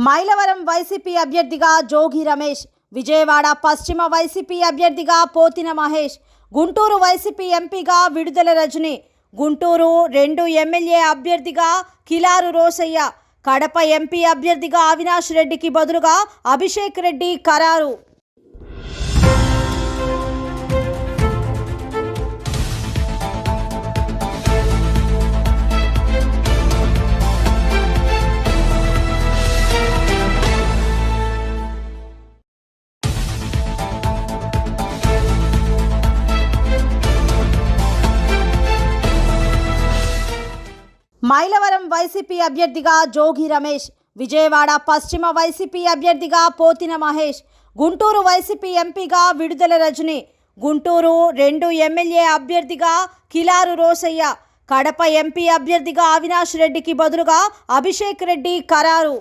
Mylavaram YCP అభ్యర్థిగా జోగి రమేష్, విజయవాడ పశ్చిమ YCP అభ్యర్థిగా పోతిన మహేష్, గుంటూరు వైసీపీ ఎంపీగా విడుదల రజని, గుంటూరు 2 ఎమ్మెల్యే అభ్యర్థిగా కిలారు రోసయ్య, కడప ఎంపీ అభ్యర్థిగా అవినాష్ రెడ్డికి బదులుగా అభిషేక్ రెడ్డి ఖరారు. మైలవరం వైసీపీ అభ్యర్థిగా జోగి రమేష్, విజయవాడ పశ్చిమ వైసీపీ అభ్యర్థిగా పోతిన మహేష్, గుంటూరు వైసీపీ ఎంపీగా విడుదల రజని, గుంటూరు 2 ఎమ్మెల్యే అభ్యర్థిగా కిలారు రోసయ్య, కడప ఎంపీ అభ్యర్థిగా అవినాష్ రెడ్డికి బదులుగా అభిషేక్ రెడ్డి ఖరారు.